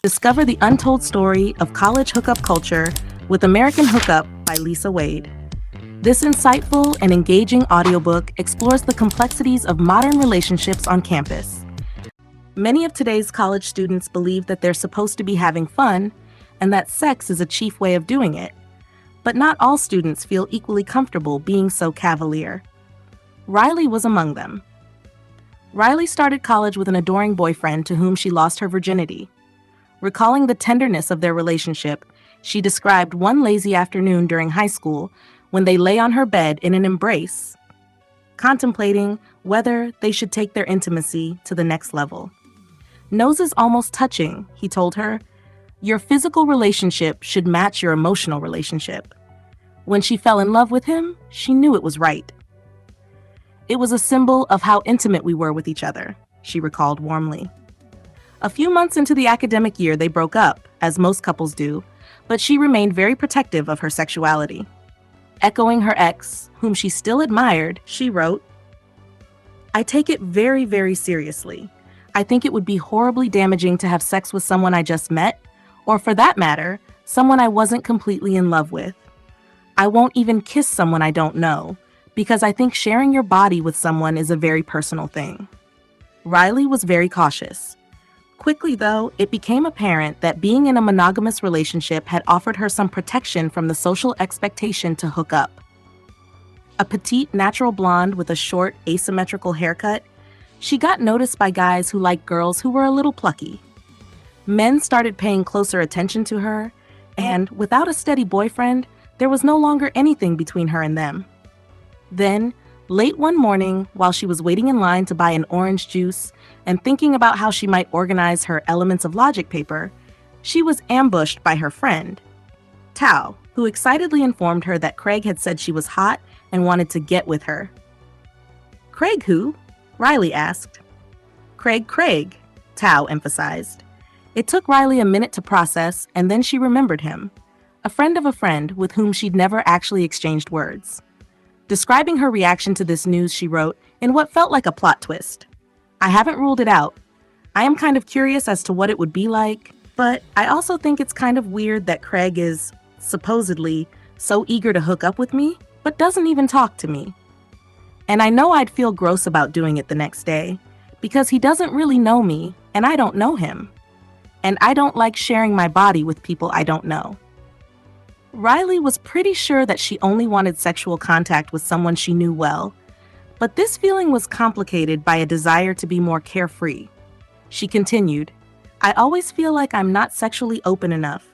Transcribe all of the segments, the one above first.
Discover the untold story of college hookup culture with American Hookup by Lisa Wade. This insightful and engaging audiobook explores the complexities of modern relationships on campus. Many of today's college students believe that they're supposed to be having fun and that sex is a chief way of doing it. But not all students feel equally comfortable being so cavalier. Riley was among them. Riley started college with an adoring boyfriend to whom she lost her virginity. Recalling the tenderness of their relationship, she described one lazy afternoon during high school when they lay on her bed in an embrace, contemplating whether they should take their intimacy to the next level. "Noses almost touching," he told her. "Your physical relationship should match your emotional relationship." When she fell in love with him, she knew it was right. "It was a symbol of how intimate we were with each other," she recalled warmly. A few months into the academic year, they broke up, as most couples do, but she remained very protective of her sexuality. Echoing her ex, whom she still admired, she wrote, "I take it very, very seriously. I think it would be horribly damaging to have sex with someone I just met, or for that matter, someone I wasn't completely in love with. I won't even kiss someone I don't know, because I think sharing your body with someone is a very personal thing." Riley was very cautious. Quickly, though, it became apparent that being in a monogamous relationship had offered her some protection from the social expectation to hook up. A petite, natural blonde with a short, asymmetrical haircut, she got noticed by guys who liked girls who were a little plucky. Men started paying closer attention to her, and without a steady boyfriend, there was no longer anything between her and them. Then, late one morning, while she was waiting in line to buy an orange juice and thinking about how she might organize her Elements of Logic paper, she was ambushed by her friend, Tao, who excitedly informed her that Craig had said she was hot and wanted to get with her. "Craig who?" Riley asked. Craig," Tao emphasized. It took Riley a minute to process, and then she remembered him, a friend of a friend with whom she'd never actually exchanged words. Describing her reaction to this news, she wrote, in what felt like a plot twist, "I haven't ruled it out. I am kind of curious as to what it would be like, but I also think it's kind of weird that Craig is, supposedly, so eager to hook up with me, but doesn't even talk to me. And I know I'd feel gross about doing it the next day, because he doesn't really know me, and I don't know him. And I don't like sharing my body with people I don't know." Riley was pretty sure that she only wanted sexual contact with someone she knew well, but this feeling was complicated by a desire to be more carefree. She continued, "I always feel like I'm not sexually open enough,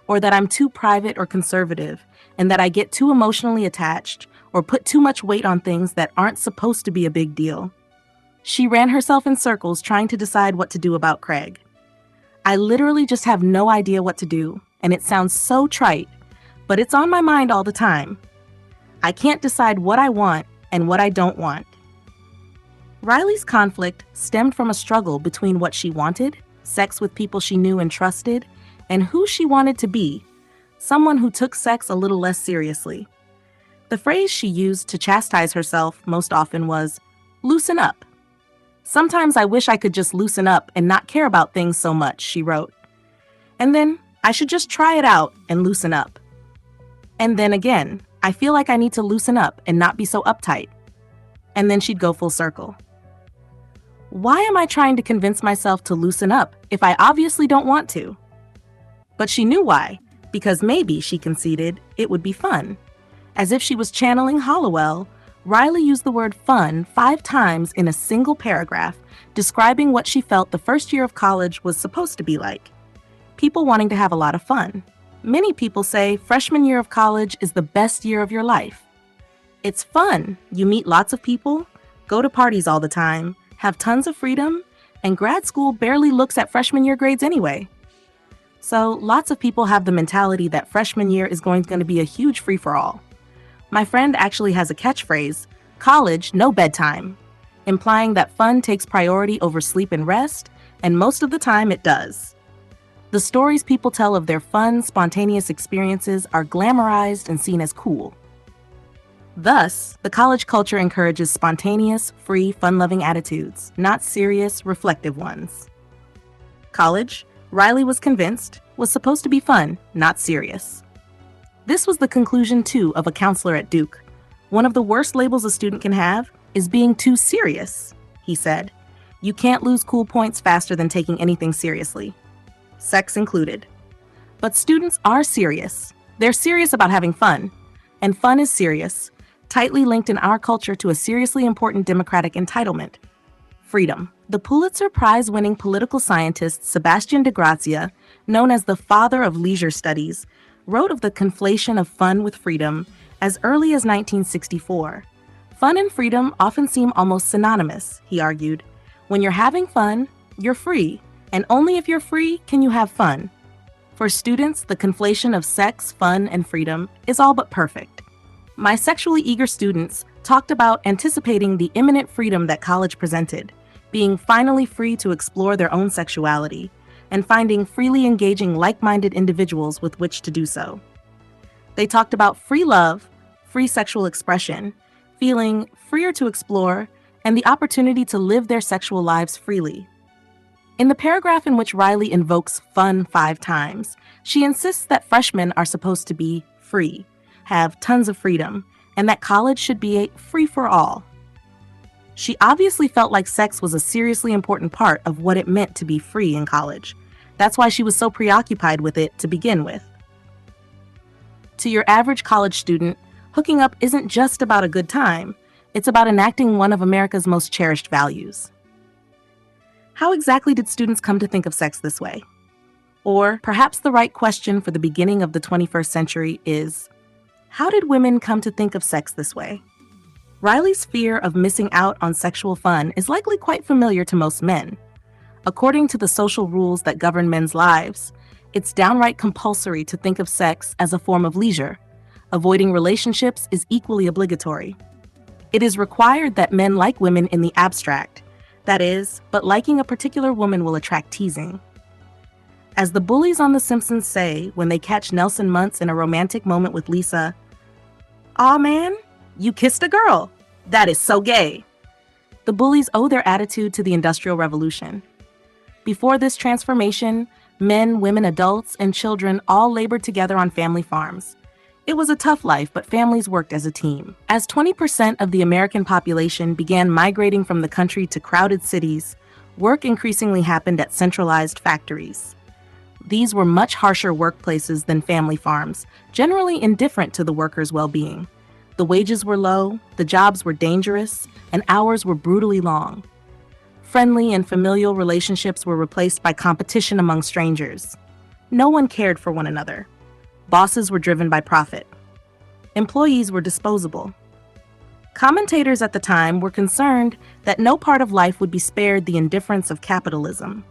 or that I'm too private or conservative, and that I get too emotionally attached or put too much weight on things that aren't supposed to be a big deal." She ran herself in circles trying to decide what to do about Craig. "I literally just have no idea what to do, and it sounds so trite, but it's on my mind all the time. I can't decide what I want and what I don't want." Riley's conflict stemmed from a struggle between what she wanted, sex with people she knew and trusted, and who she wanted to be, someone who took sex a little less seriously. The phrase she used to chastise herself most often was, "loosen up." "Sometimes I wish I could just loosen up and not care about things so much," she wrote. "And then I should just try it out and loosen up. And then again, I feel like I need to loosen up and not be so uptight." And then she'd go full circle. Why am I trying to convince myself to loosen up if I obviously don't want to? But she knew why, because maybe, she conceded, it would be fun. As if she was channeling Hollowell, Riley used the word fun 5 times in a single paragraph, describing what she felt the first year of college was supposed to be like. People wanting to have a lot of fun. Many people say freshman year of college is the best year of your life. It's fun. You meet lots of people, go to parties all the time, have tons of freedom, and grad school barely looks at freshman year grades anyway. So lots of people have the mentality that freshman year is going to be a huge free-for-all. My friend actually has a catchphrase, "college, no bedtime," implying that fun takes priority over sleep and rest, and most of the time it does. The stories people tell of their fun, spontaneous experiences are glamorized and seen as cool. Thus, the college culture encourages spontaneous, free, fun-loving attitudes, not serious, reflective ones. College, Riley was convinced, was supposed to be fun, not serious. This was the conclusion, too, of a counselor at Duke. One of the worst labels a student can have is being too serious, he said. You can't lose cool points faster than taking anything seriously, sex included. But students are serious. They're serious about having fun. And fun is serious, tightly linked in our culture to a seriously important democratic entitlement: freedom. The Pulitzer Prize-winning political scientist Sebastian de Grazia, known as the father of leisure studies, wrote of the conflation of fun with freedom as early as 1964. Fun and freedom often seem almost synonymous, he argued. When you're having fun, you're free, and only if you're free can you have fun. For students, the conflation of sex, fun, and freedom is all but perfect. My sexually eager students talked about anticipating the imminent freedom that college presented, being finally free to explore their own sexuality, and finding freely engaging like-minded individuals with which to do so. They talked about free love, free sexual expression, feeling freer to explore, and the opportunity to live their sexual lives freely. In the paragraph in which Riley invokes fun 5 times, she insists that freshmen are supposed to be free, have tons of freedom, and that college should be a free-for-all. She obviously felt like sex was a seriously important part of what it meant to be free in college. That's why she was so preoccupied with it to begin with. To your average college student, hooking up isn't just about a good time. It's about enacting one of America's most cherished values. How exactly did students come to think of sex this way? Or perhaps the right question for the beginning of the 21st century is, how did women come to think of sex this way? Riley's fear of missing out on sexual fun is likely quite familiar to most men. According to the social rules that govern men's lives, it's downright compulsory to think of sex as a form of leisure. Avoiding relationships is equally obligatory. It is required that men like women in the abstract. That is, but liking a particular woman will attract teasing. As the bullies on The Simpsons say when they catch Nelson Muntz in a romantic moment with Lisa, "Aw man, you kissed a girl. That is so gay." The bullies owe their attitude to the Industrial Revolution. Before this transformation, men, women, adults, and children all labored together on family farms. It was a tough life, but families worked as a team. As 20% of the American population began migrating from the country to crowded cities, work increasingly happened at centralized factories. These were much harsher workplaces than family farms, generally indifferent to the workers' well-being. The wages were low, the jobs were dangerous, and hours were brutally long. Friendly and familial relationships were replaced by competition among strangers. No one cared for one another. Bosses were driven by profit. Employees were disposable. Commentators at the time were concerned that no part of life would be spared the indifference of capitalism.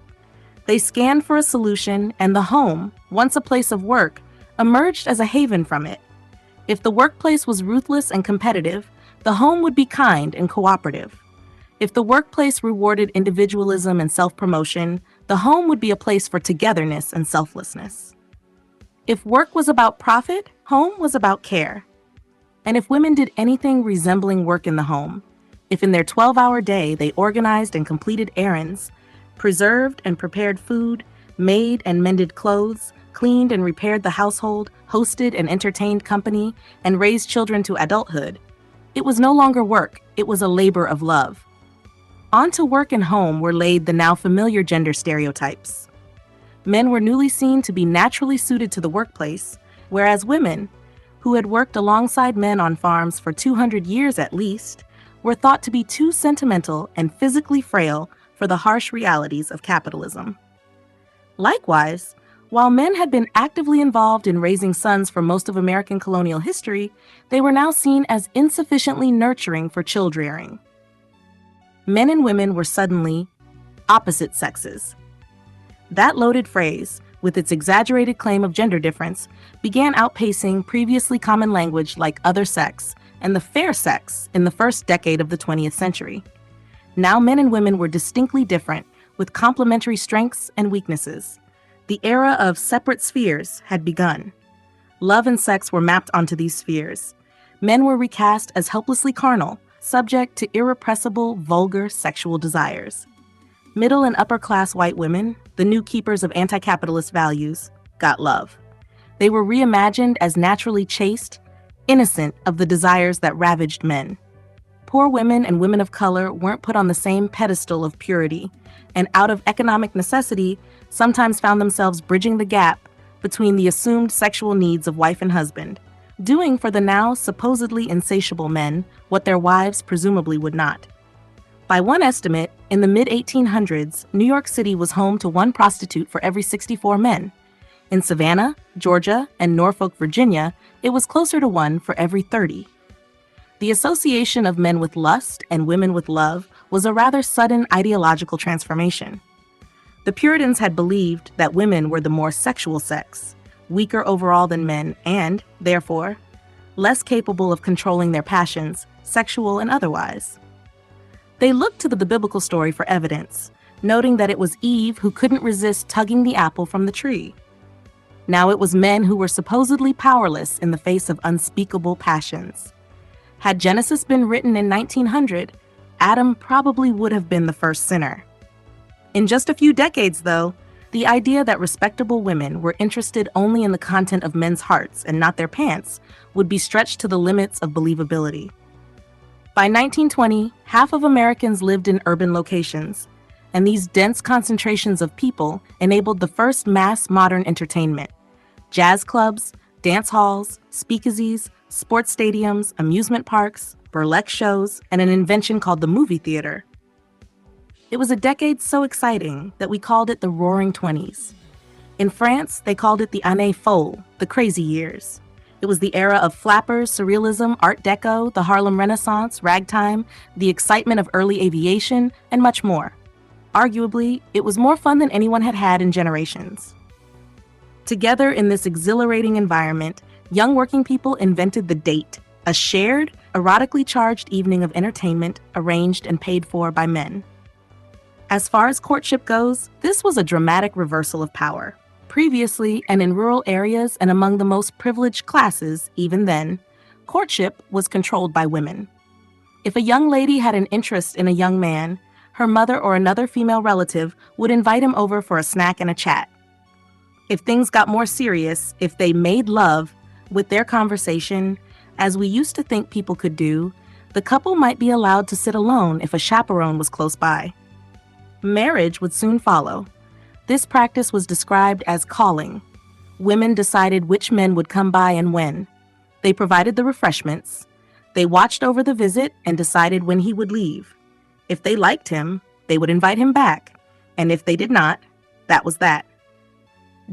They scanned for a solution, and the home, once a place of work, emerged as a haven from it. If the workplace was ruthless and competitive, the home would be kind and cooperative. If the workplace rewarded individualism and self-promotion, the home would be a place for togetherness and selflessness. If work was about profit, home was about care. And if women did anything resembling work in the home, if in their 12-hour day they organized and completed errands, preserved and prepared food, made and mended clothes, cleaned and repaired the household, hosted and entertained company, and raised children to adulthood, it was no longer work, it was a labor of love. Onto work and home were laid the now familiar gender stereotypes. Men were newly seen to be naturally suited to the workplace, whereas women, who had worked alongside men on farms for 200 years at least, were thought to be too sentimental and physically frail for the harsh realities of capitalism. Likewise, while men had been actively involved in raising sons for most of American colonial history, they were now seen as insufficiently nurturing for child-rearing. Men and women were suddenly opposite sexes. That loaded phrase, with its exaggerated claim of gender difference, began outpacing previously common language like other sex and the fair sex in the first decade of the 20th century. Now men and women were distinctly different, with complementary strengths and weaknesses. The era of separate spheres had begun. Love and sex were mapped onto these spheres. Men were recast as helplessly carnal, subject to irrepressible, vulgar sexual desires. Middle and upper class white women, the new keepers of anti-capitalist values, got love. They were reimagined as naturally chaste, innocent of the desires that ravaged men. Poor women and women of color weren't put on the same pedestal of purity, and out of economic necessity, sometimes found themselves bridging the gap between the assumed sexual needs of wife and husband, doing for the now supposedly insatiable men what their wives presumably would not. By one estimate, in the mid-1800s, New York City was home to one prostitute for every 64 men. In Savannah, Georgia, and Norfolk, Virginia, it was closer to one for every 30. The association of men with lust and women with love was a rather sudden ideological transformation. The Puritans had believed that women were the more sexual sex, weaker overall than men, and, therefore, less capable of controlling their passions, sexual and otherwise. They looked to the biblical story for evidence, noting that it was Eve who couldn't resist tugging the apple from the tree. Now it was men who were supposedly powerless in the face of unspeakable passions. Had Genesis been written in 1900, Adam probably would have been the first sinner. In just a few decades, though, the idea that respectable women were interested only in the content of men's hearts and not their pants would be stretched to the limits of believability. By 1920, half of Americans lived in urban locations, and these dense concentrations of people enabled the first mass modern entertainment: jazz clubs, dance halls, speakeasies, sports stadiums, amusement parks, burlesque shows, and an invention called the movie theater. It was a decade so exciting that we called it the Roaring Twenties. In France, they called it the Année Folle, the crazy years. It was the era of flappers, surrealism, Art Deco, the Harlem Renaissance, ragtime, the excitement of early aviation, and much more. Arguably, it was more fun than anyone had had in generations. Together in this exhilarating environment, young working people invented the date, a shared, erotically charged evening of entertainment arranged and paid for by men. As far as courtship goes, this was a dramatic reversal of power. Previously, and in rural areas and among the most privileged classes, even then, courtship was controlled by women. If a young lady had an interest in a young man, her mother or another female relative would invite him over for a snack and a chat. If things got more serious, if they made love with their conversation, as we used to think people could do, the couple might be allowed to sit alone if a chaperone was close by. Marriage would soon follow. This practice was described as calling. Women decided which men would come by and when. They provided the refreshments. They watched over the visit and decided when he would leave. If they liked him, they would invite him back. And if they did not, that was that.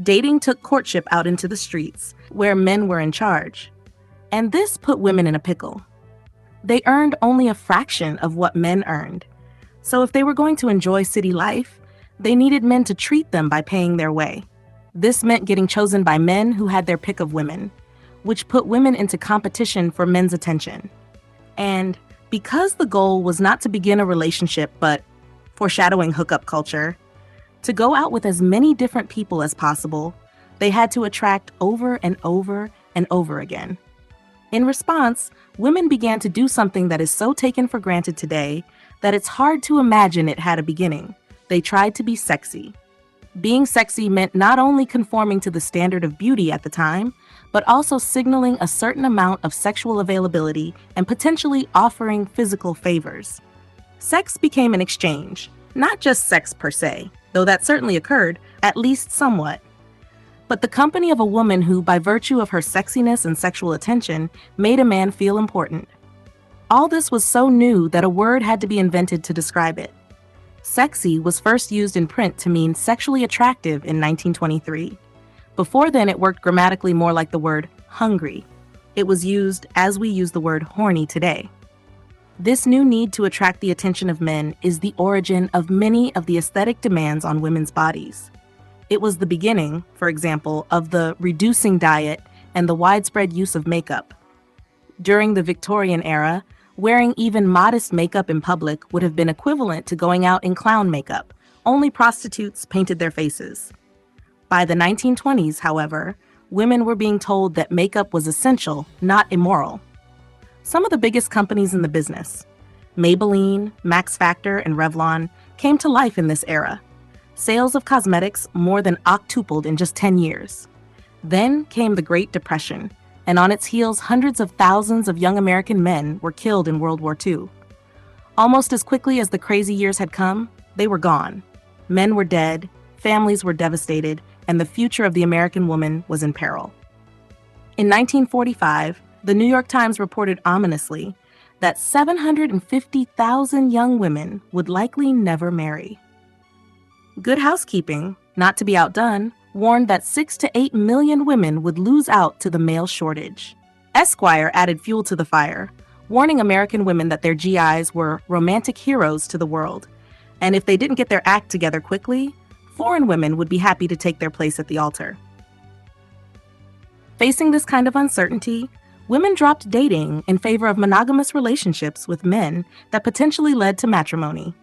Dating took courtship out into the streets, where men were in charge. And this put women in a pickle. They earned only a fraction of what men earned. So if they were going to enjoy city life, they needed men to treat them by paying their way. This meant getting chosen by men who had their pick of women, which put women into competition for men's attention. And because the goal was not to begin a relationship, but, foreshadowing hookup culture, to go out with as many different people as possible, they had to attract over and over and over again. In response, women began to do something that is so taken for granted today that it's hard to imagine it had a beginning. They tried to be sexy. Being sexy meant not only conforming to the standard of beauty at the time, but also signaling a certain amount of sexual availability and potentially offering physical favors. Sex became an exchange, not just sex per se, though that certainly occurred, at least somewhat. But the company of a woman who, by virtue of her sexiness and sexual attention, made a man feel important. All this was so new that a word had to be invented to describe it. Sexy was first used in print to mean sexually attractive in 1923. Before then, it worked grammatically more like the word hungry. It was used as we use the word horny today. This new need to attract the attention of men is the origin of many of the aesthetic demands on women's bodies. It was the beginning, for example, of the reducing diet and the widespread use of makeup. During the Victorian era, wearing even modest makeup in public would have been equivalent to going out in clown makeup. Only prostitutes painted their faces. By the 1920s, however, women were being told that makeup was essential, not immoral. Some of the biggest companies in the business, Maybelline, Max Factor, and Revlon, came to life in this era. Sales of cosmetics more than octupled in just 10 years. Then came the Great Depression, and on its heels, hundreds of thousands of young American men were killed in World War II. Almost as quickly as the crazy years had come, they were gone. Men were dead, families were devastated, and the future of the American woman was in peril. In 1945, the New York Times reported ominously that 750,000 young women would likely never marry. Good Housekeeping, not to be outdone, warned that 6 to 8 million women would lose out to the male shortage. Esquire added fuel to the fire, warning American women that their GIs were romantic heroes to the world, and if they didn't get their act together quickly, foreign women would be happy to take their place at the altar. Facing this kind of uncertainty, women dropped dating in favor of monogamous relationships with men that potentially led to matrimony.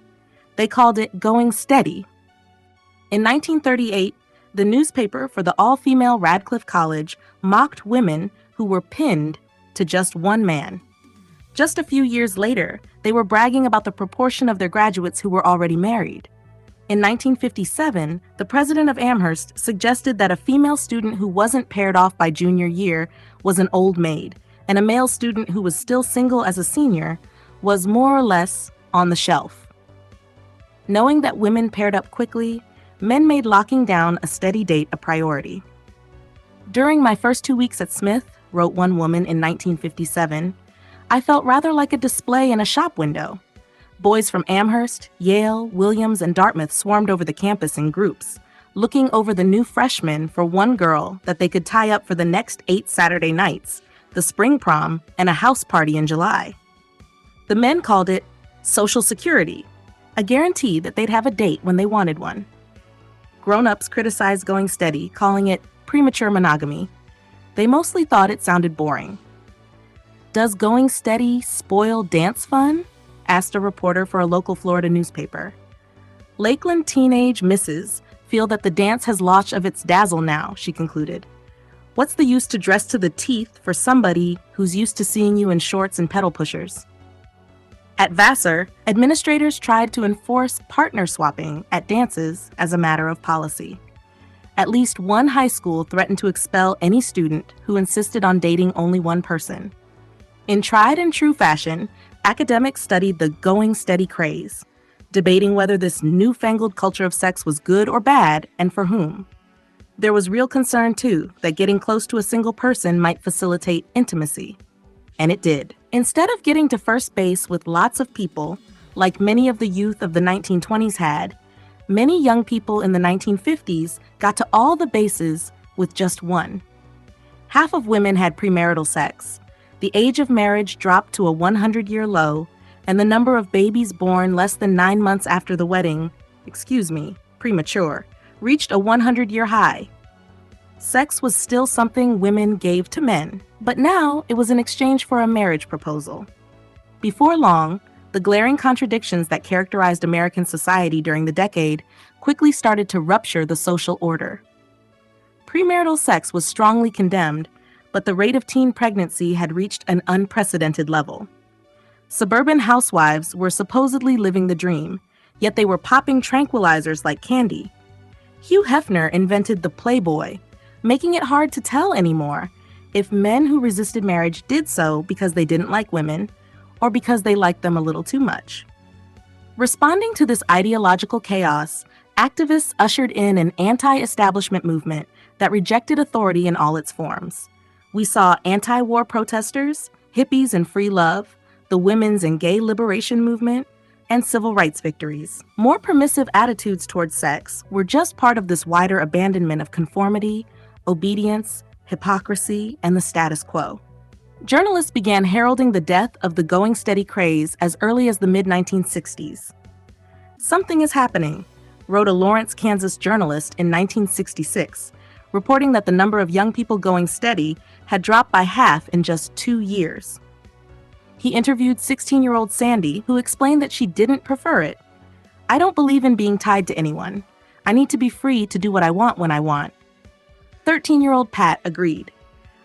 They called it going steady. In 1938, the newspaper for the all-female Radcliffe College mocked women who were pinned to just one man. Just a few years later, they were bragging about the proportion of their graduates who were already married. In 1957, the president of Amherst suggested that a female student who wasn't paired off by junior year was an old maid, and a male student who was still single as a senior was more or less on the shelf. Knowing that women paired up quickly, men made locking down a steady date a priority. "During my first 2 weeks at Smith," wrote one woman in 1957, "I felt rather like a display in a shop window. Boys from Amherst, Yale, Williams, and Dartmouth swarmed over the campus in groups, looking over the new freshmen for one girl that they could tie up for the next 8 Saturday nights, the spring prom, and a house party in July. The men called it Social Security, a guarantee that they'd have a date when they wanted one. Grown-ups criticized going steady, calling it premature monogamy. They mostly thought it sounded boring. Does going steady spoil dance fun? Asked a reporter for a local Florida newspaper. Lakeland teenage misses feel that the dance has lost of its dazzle now, she concluded. What's the use to dress to the teeth for somebody who's used to seeing you in shorts and pedal pushers? At Vassar, administrators tried to enforce partner swapping at dances as a matter of policy. At least one high school threatened to expel any student who insisted on dating only one person. In tried and true fashion, academics studied the going steady craze, debating whether this newfangled culture of sex was good or bad and for whom. There was real concern, too, that getting close to a single person might facilitate intimacy. And it did. Instead of getting to first base with lots of people, like many of the youth of the 1920s had, many young people in the 1950s got to all the bases with just one. Half of women had premarital sex. The age of marriage dropped to a 100-year low, and the number of babies born less than 9 months after the wedding, premature, reached a 100-year high. Sex was still something women gave to men, but now it was in exchange for a marriage proposal. Before long, the glaring contradictions that characterized American society during the decade quickly started to rupture the social order. Premarital sex was strongly condemned, but the rate of teen pregnancy had reached an unprecedented level. Suburban housewives were supposedly living the dream, yet they were popping tranquilizers like candy. Hugh Hefner invented the Playboy, making it hard to tell anymore if men who resisted marriage did so because they didn't like women or because they liked them a little too much. Responding to this ideological chaos, activists ushered in an anti-establishment movement that rejected authority in all its forms. We saw anti-war protesters, hippies and free love, the women's and gay liberation movement, and civil rights victories. More permissive attitudes towards sex were just part of this wider abandonment of conformity, obedience, hypocrisy, and the status quo. Journalists began heralding the death of the going steady craze as early as the mid-1960s. "Something is happening," wrote a Lawrence, Kansas journalist in 1966, reporting that the number of young people going steady had dropped by half in just 2 years. He interviewed 16-year-old Sandy, who explained that she didn't prefer it. "I don't believe in being tied to anyone. I need to be free to do what I want when I want." 13-year-old Pat agreed.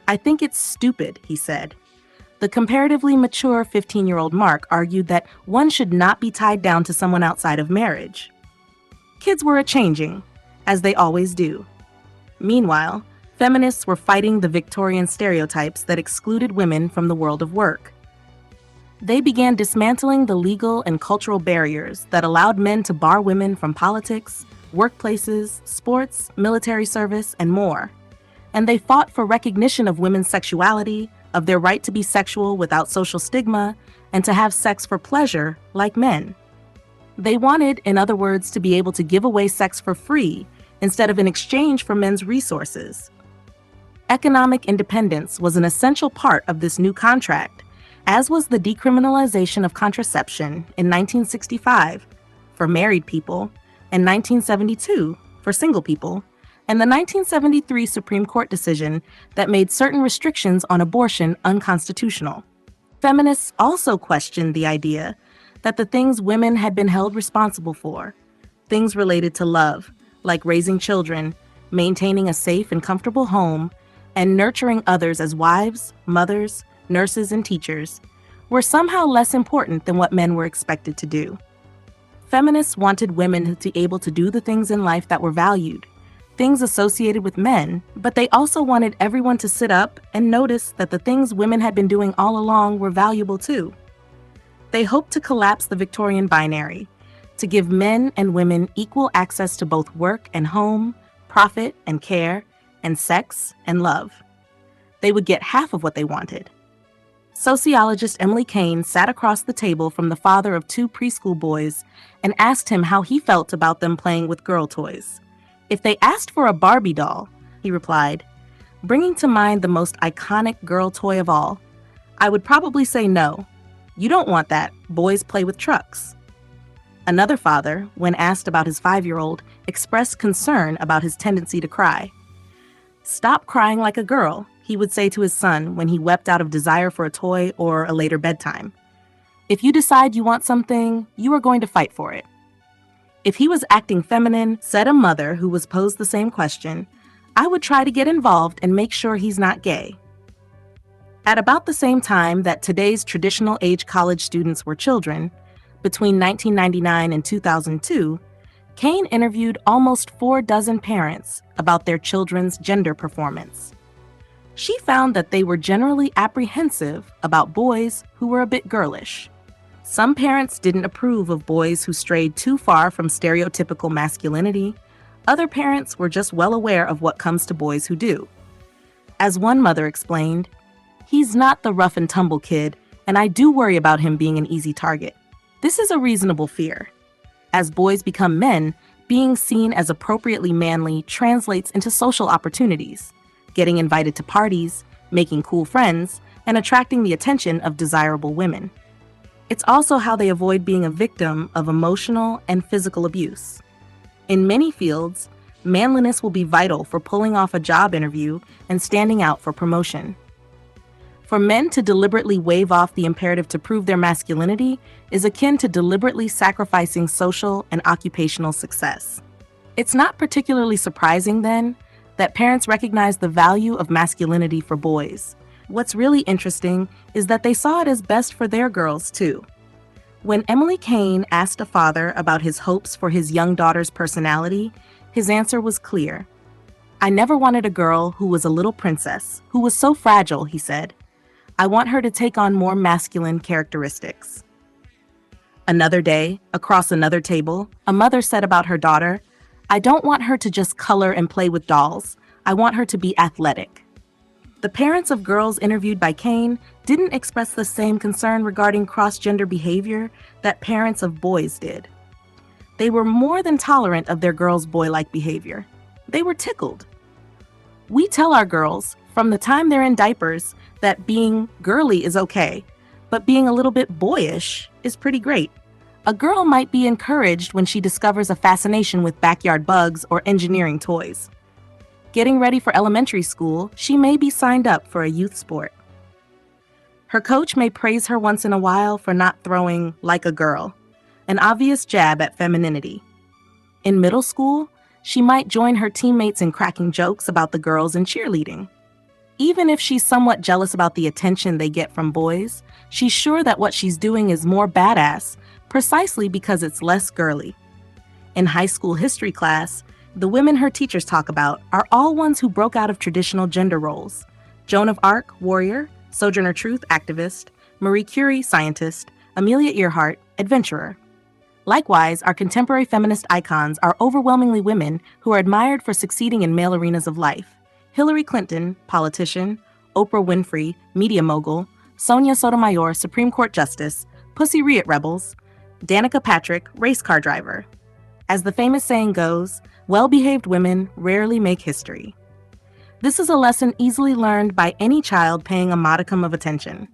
"I think it's stupid," he said. The comparatively mature 15-year-old Mark argued that one should not be tied down to someone outside of marriage. Kids were a-changing, as they always do. Meanwhile, feminists were fighting the Victorian stereotypes that excluded women from the world of work. They began dismantling the legal and cultural barriers that allowed men to bar women from politics, workplaces, sports, military service, and more. And they fought for recognition of women's sexuality, of their right to be sexual without social stigma, and to have sex for pleasure like men. They wanted, in other words, to be able to give away sex for free instead of in exchange for men's resources. Economic independence was an essential part of this new contract, as was the decriminalization of contraception in 1965 for married people and 1972 for single people, and the 1973 Supreme Court decision that made certain restrictions on abortion unconstitutional. Feminists also questioned the idea that the things women had been held responsible for, things related to love, like raising children, maintaining a safe and comfortable home, and nurturing others as wives, mothers, nurses, and teachers, were somehow less important than what men were expected to do. Feminists wanted women to be able to do the things in life that were valued, things associated with men, but they also wanted everyone to sit up and notice that the things women had been doing all along were valuable too. They hoped to collapse the Victorian binary, to give men and women equal access to both work and home, profit and care, and sex and love. They would get half of what they wanted. Sociologist Emily Kane sat across the table from the father of 2 preschool boys and asked him how he felt about them playing with girl toys. "If they asked for a Barbie doll," he replied, bringing to mind the most iconic girl toy of all, "I would probably say no. You don't want that. Boys play with trucks." Another father, when asked about his 5-year-old, expressed concern about his tendency to cry. "Stop crying like a girl," he would say to his son when he wept out of desire for a toy or a later bedtime. "If you decide you want something, you are going to fight for it." If he was acting feminine, said a mother who was posed the same question, "I would try to get involved and make sure he's not gay." At about the same time that today's traditional age college students were children, between 1999 and 2002, Kane interviewed almost 4 dozen parents about their children's gender performance. She found that they were generally apprehensive about boys who were a bit girlish. Some parents didn't approve of boys who strayed too far from stereotypical masculinity. Other parents were just well aware of what comes to boys who do. As one mother explained, "He's not the rough and tumble kid, and I do worry about him being an easy target." This is a reasonable fear. As boys become men, being seen as appropriately manly translates into social opportunities, getting invited to parties, making cool friends, and attracting the attention of desirable women. It's also how they avoid being a victim of emotional and physical abuse. In many fields, manliness will be vital for pulling off a job interview and standing out for promotion. For men to deliberately wave off the imperative to prove their masculinity is akin to deliberately sacrificing social and occupational success. It's not particularly surprising, then, that parents recognize the value of masculinity for boys. What's really interesting is that they saw it as best for their girls, too. When Emily Kane asked a father about his hopes for his young daughter's personality, his answer was clear. "I never wanted a girl who was a little princess, who was so fragile," he said. "I want her to take on more masculine characteristics." Another day, across another table, a mother said about her daughter, "I don't want her to just color and play with dolls. I want her to be athletic." The parents of girls interviewed by Kane didn't express the same concern regarding cross-gender behavior that parents of boys did. They were more than tolerant of their girls' boy-like behavior. They were tickled. We tell our girls, from the time they're in diapers, that being girly is okay, but being a little bit boyish is pretty great. A girl might be encouraged when she discovers a fascination with backyard bugs or engineering toys. Getting ready for elementary school, she may be signed up for a youth sport. Her coach may praise her once in a while for not throwing like a girl, an obvious jab at femininity. In middle school, she might join her teammates in cracking jokes about the girls in cheerleading. Even if she's somewhat jealous about the attention they get from boys, she's sure that what she's doing is more badass, precisely because it's less girly. In high school history class, the women her teachers talk about are all ones who broke out of traditional gender roles. Joan of Arc, warrior; Sojourner Truth, activist; Marie Curie, scientist; Amelia Earhart, adventurer. Likewise, our contemporary feminist icons are overwhelmingly women who are admired for succeeding in male arenas of life. Hillary Clinton, politician; Oprah Winfrey, media mogul; Sonia Sotomayor, Supreme Court justice; Pussy Riot rebels; Danica Patrick, race car driver. As the famous saying goes, well-behaved women rarely make history. This is a lesson easily learned by any child paying a modicum of attention.